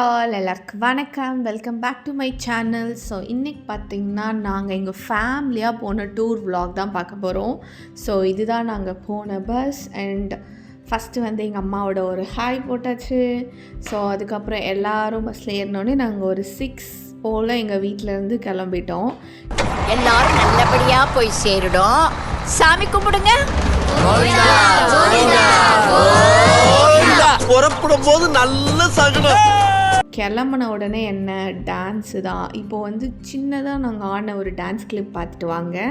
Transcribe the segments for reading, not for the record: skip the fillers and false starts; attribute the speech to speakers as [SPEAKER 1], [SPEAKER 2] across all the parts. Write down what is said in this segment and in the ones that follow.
[SPEAKER 1] All எல்லாருக்கும் வணக்கம். Welcome back to my channel. So இன்றைக்கி பார்த்திங்கன்னா நாங்கள் எங்கள் ஃபேமிலியாக போன டூர் vlog தான் பார்க்க போகிறோம். ஸோ இதுதான் நாங்கள் போன பஸ். அண்ட் ஃபஸ்ட்டு வந்து எங்கள் அம்மாவோட ஒரு ஹாய் போட்டாச்சு. ஸோ அதுக்கப்புறம் எல்லோரும் பஸ்ஸில் ஏறினோடனே நாங்கள் ஒரு 6 போல் எங்கள் வீட்டிலேருந்து கிளம்பிட்டோம்.
[SPEAKER 2] எல்லாரும் நல்லபடியாக போய் சேருடும். சாமி கும்பிடுங்க.
[SPEAKER 3] புறப்படும் போது நல்ல சகுனம்.
[SPEAKER 1] கிளம்புன உடனே என்ன டான்ஸு தான். இப்போது வந்து சின்னதாக நாங்கள் ஆடின ஒரு டான்ஸ் கிளிப் பார்த்துட்டு வாங்க.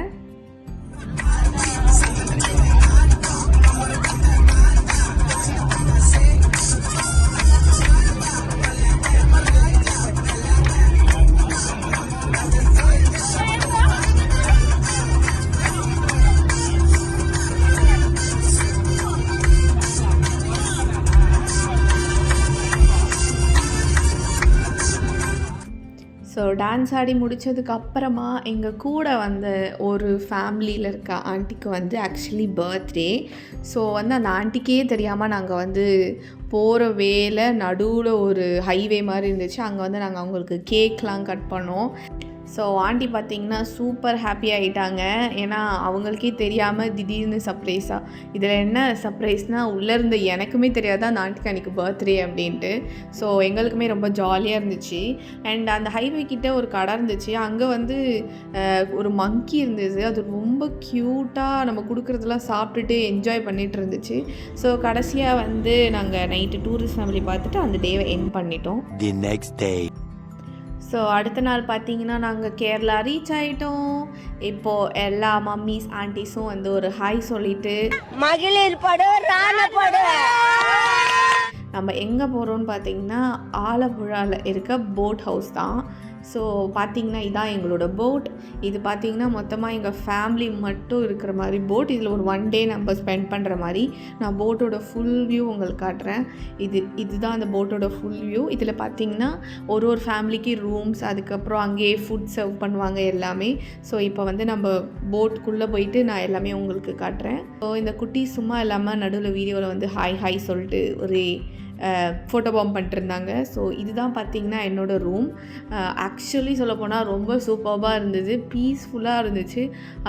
[SPEAKER 1] ஸோ டான்ஸ் ஆடி முடித்ததுக்கு அப்புறமா எங்கள் கூட வந்த ஒரு ஃபேமிலியில் இருக்க ஆண்டிக்கு வந்து ஆக்சுவலி பர்த்டே. ஸோ வந்து அந்த ஆண்டிக்கே தெரியாமல் நாங்கள் வந்து போகிற வேலை நடுவில் ஒரு ஹைவே மாதிரி இருந்துச்சு. அங்கே வந்து நாங்கள் அவங்களுக்கு கேக்லாம் கட் பண்ணோம். ஸோ ஆண்டி பார்த்திங்கன்னா சூப்பர் ஹாப்பி ஆகிட்டாங்க. ஏன்னா அவங்களுக்கே தெரியாமல் திடீர்னு சர்ப்ரைஸாக, இதில் என்ன சர்ப்ரைஸ்னால் உள்ளே இருந்த எனக்குமே தெரியாது அந்த ஆண்டிக்கு அன்றைக்கி பர்த்டே அப்படின்ட்டு. ஸோ எங்களுக்குமே ரொம்ப ஜாலியாக இருந்துச்சு. அண்ட் அந்த ஹைவே கிட்டே ஒரு கடை இருந்துச்சு. அங்கே வந்து ஒரு மங்கி இருந்துச்சு. அது ரொம்ப க்யூட்டாக நம்ம கொடுக்குறதெல்லாம் சாப்பிட்டுட்டு என்ஜாய் பண்ணிகிட்டு இருந்துச்சு. ஸோ கடைசியாக வந்து நாங்கள் நைட்டு டூரிஸ்ட் ஃபேமிலி பார்த்துட்டு அந்த டேவை எண்ட் பண்ணிட்டோம்.
[SPEAKER 3] The next day.
[SPEAKER 1] ஸோ அடுத்த நாள் பார்த்தீங்கன்னா நாங்கள் கேரளா ரீச் ஆகிட்டோம். இப்போது எல்லா மம்மிஸ் ஆண்டிஸும் வந்து ஒரு ஹாய் சொல்லிவிட்டு
[SPEAKER 2] மகளிர் படம் ராணப்படம்.
[SPEAKER 1] நம்ம எங்கே போகிறோன்னு பார்த்தீங்கன்னா ஆலப்புழாவில் இருக்க போட் ஹவுஸ் தான். ஸோ பார்த்திங்கன்னா இதான் எங்களோட போட். இது பார்த்திங்கன்னா மொத்தமாக எங்கள் ஃபேமிலி மட்டும் இருக்கிற மாதிரி போட். இதில் ஒரு 1 டே நம்ம ஸ்பெண்ட் பண்ணுற மாதிரி. நான் போட்டோட ஃபுல் வியூ உங்களுக்கு காட்டுறேன். இதுதான் அந்த போட்டோட ஃபுல் வியூ. இதில் பார்த்திங்கன்னா ஒரு ஃபேமிலிக்கு ரூம்ஸ், அதுக்கப்புறம் அங்கேயே ஃபுட் சர்வ் பண்ணுவாங்க எல்லாமே. ஸோ இப்போ வந்து நம்ம போட்டுக்குள்ளே போயிட்டு நான் எல்லாமே உங்களுக்கு காட்டுறேன். ஸோ இந்த குட்டி சும்மா இல்லாமல் நடுவில் வீடியோவில் வந்து ஹாய் சொல்லிட்டு ஒரு ஃபோட்டோ பாம் பண்ணிட்டுருந்தாங்க. ஸோ இதுதான் பார்த்திங்கன்னா என்னோடய ரூம். ஆக்சுவலி சொல்லப்போனால் ரொம்ப சூப்பராக இருந்தது, பீஸ்ஃபுல்லாக இருந்துச்சு.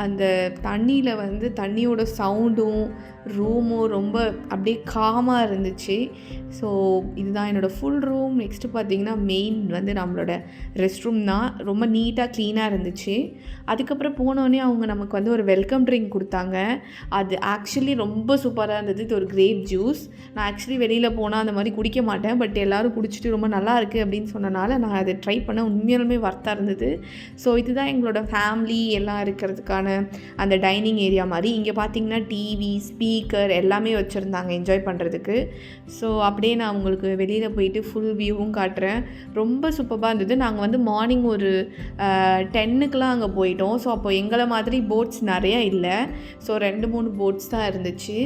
[SPEAKER 1] அந்த தண்ணியில் வந்து தண்ணியோட சவுண்டும் ரூமும் ரொம்ப அப்படியே காமாக இருந்துச்சு. ஸோ இதுதான் என்னோடய ஃபுல் ரூம். நெக்ஸ்ட்டு பார்த்திங்கன்னா மெயின் வந்து நம்மளோட ரெஸ்ட் ரூம் தான். ரொம்ப நீட்டாக க்ளீனாக இருந்துச்சு. அதுக்கப்புறம் போனோடனே அவங்க நமக்கு வந்து ஒரு வெல்கம் ட்ரிங்க் கொடுத்தாங்க. அது ஆக்சுவலி ரொம்ப சூப்பராக இருந்தது. இது ஒரு கிரேப் ஜூஸ். நான் ஆக்சுவலி வெளியில் போனால் அந்த மாதிரி குடிக்க மாட்டேன். பட் எல்லோரும் குடிச்சிட்டு ரொம்ப நல்லா இருக்குது அப்படின்னு சொன்னனால நான் அதை ட்ரை பண்ண உண்மையாலுமே வர்த்தாக இருந்தது. ஸோ இதுதான் எங்களோட ஃபேமிலி எல்லாம் இருக்கிறதுக்கான அந்த டைனிங் ஏரியா மாதிரி. இங்கே பார்த்திங்கன்னா டிவி, ஸ்பீக்கர் எல்லாமே வச்சுருந்தாங்க என்ஜாய் பண்ணுறதுக்கு. ஸோ அப்படியே நான் உங்களுக்கு வெளியில் போயிட்டு ஃபுல் வியூவும் காட்டுறேன். ரொம்ப சூப்பராக இருந்தது. நாங்கள் வந்து மார்னிங் ஒரு 10க்குலாம் அங்கே போயிட்டோம். ஸோ அப்போ எங்களை மாதிரி போட்ஸ் நிறையா இல்லை. ஸோ 2-3 போட்ஸ் தான் இருந்துச்சு.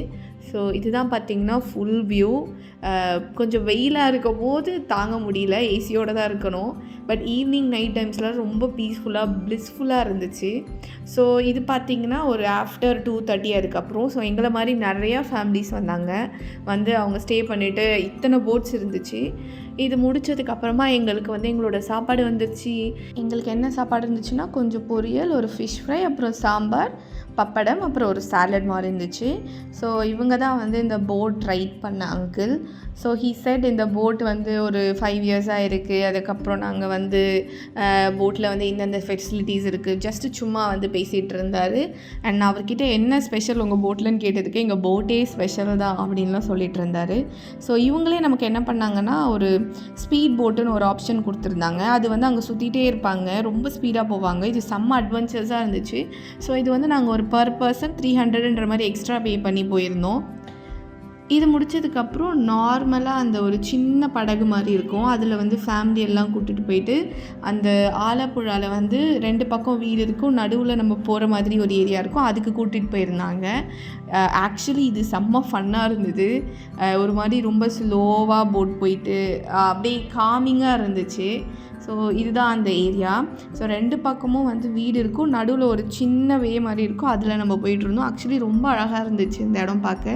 [SPEAKER 1] ஸோ இதுதான் பார்த்திங்கன்னா ஃபுல் வியூ. கொஞ்சம் வெயிலாக இருக்கும் போது தாங்க முடியல, ஏசியோடு தான் இருக்கணும். பட் ஈவினிங் நைட் டைம்ஸ்லாம் ரொம்ப பீஸ்ஃபுல்லாக பிளிஸ்ஃபுல்லாக இருந்துச்சு. ஸோ இது பார்த்திங்கன்னா ஒரு ஆஃப்டர் 2:30 அதுக்கப்புறம். ஸோ எங்களை மாதிரி நிறையா ஃபேமிலிஸ் வந்தாங்க. வந்து அவங்க ஸ்டே பண்ணிவிட்டு இத்தனை போட்ஸ் இருந்துச்சு. இது முடித்ததுக்கப்புறமா எங்களுக்கு வந்து எங்களோட சாப்பாடு வந்துருச்சு. எங்களுக்கு என்ன சாப்பாடு இருந்துச்சுன்னா கொஞ்சம் பொரியல், ஒரு ஃபிஷ் ஃப்ரை, அப்புறம் சாம்பார், பப்படம், அப்புறம் ஒரு சாலட் மாதிரி இருந்துச்சு. ஸோ இவங்க தான் வந்து இந்த போட் ரைட் பண்ண அங்கிள். ஸோ ஹீ செட் இந்த போட் வந்து ஒரு 5 இயர்ஸாக இருக்குது. அதுக்கப்புறம் நாங்கள் வந்து போட்டில் வந்து இந்தந்த ஃபெசிலிட்டிஸ் இருக்குது ஜஸ்ட்டு சும்மா வந்து பேசிகிட்டு இருந்தார். அண்ட் நான் அவர்கிட்ட என்ன ஸ்பெஷல் உங்கள் போட்டில்னு கேட்டதுக்கு எங்கள் போட்டே ஸ்பெஷல் தான் அப்படின்லாம் சொல்லிகிட்டு இருந்தார். ஸோ இவங்களே நமக்கு என்ன பண்ணாங்கன்னா ஒரு ஸ்பீட் போட்டுன்னு ஒரு ஆப்ஷன் கொடுத்துருந்தாங்க. அது வந்து அங்கே சுற்றிட்டே இருப்பாங்க, ரொம்ப ஸ்பீடாக போவாங்க. இது செம்ம அட்வென்ச்சர்ஸாக இருந்துச்சு. ஸோ இது வந்து நாங்கள் ஒரு per person 300ன்ற மாதிரி எக்ஸ்ட்ரா பே பண்ணி போயிருந்தோம். இது முடித்ததுக்கப்புறம் நார்மலாக அந்த ஒரு சின்ன படகு மாதிரி இருக்கும். அதில் வந்து ஃபேமிலி எல்லாம் கூட்டிகிட்டு போயிட்டு அந்த ஆலப்புழாவில் வந்து 2 பக்கம் வீடு இருக்கும், நடுவில் நம்ம போகிற மாதிரி ஒரு ஏரியா இருக்கும், அதுக்கு கூட்டிகிட்டு போயிருந்தாங்க. ஆக்சுவலி இது செம்ம ஃபன்னாக இருந்தது. ஒரு மாதிரி ரொம்ப ஸ்லோவாக போட் போயிட்டு அப்படியே காமிங்காக இருந்துச்சு. ஸோ இதுதான் அந்த ஏரியா. ஸோ 2 பக்கமும் வந்து வீடு இருக்கும், நடுவில் ஒரு சின்ன வே மாதிரி இருக்கும், அதில் நம்ம போயிட்டுருந்தோம். ஆக்சுவலி ரொம்ப அழகாக இருந்துச்சு இந்த இடம் பார்க்க.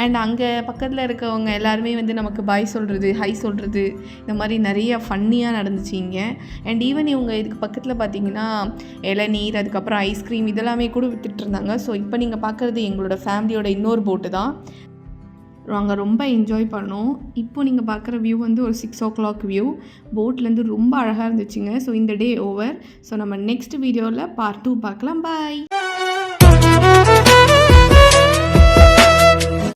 [SPEAKER 1] அண்ட் அங்கே பக்கத்தில் இருக்கவங்க எல்லாருமே வந்து நமக்கு பாய் சொல்கிறது, ஹை சொல்கிறது, இந்த மாதிரி நிறைய ஃபன்னியாக நடந்துச்சு இங்கே. அண்ட் ஈவன் இவங்க இதுக்கு பக்கத்தில் பார்த்திங்கன்னா இளநீர், அதுக்கப்புறம் ஐஸ்கிரீம் இதெல்லாமே கூட வித்துட்டு இருந்தாங்க. ஸோ இப்போ நீங்கள் பார்க்குறது எங்களோட ஃபேமிலியோட இன்னொரு போட்டு தான். நாங்கள் ரொம்ப என்ஜாய் பண்ணோம். இப்போ நீங்கள் பார்க்குற வியூ வந்து ஒரு 6 o'clock வியூ. போட்லேருந்து ரொம்ப அழகாக இருந்துச்சுங்க. ஸோ இந்த டே ஓவர். ஸோ நம்ம நெக்ஸ்ட் வீடியோவில் பார்ட் 2 பார்க்கலாம். பாய்.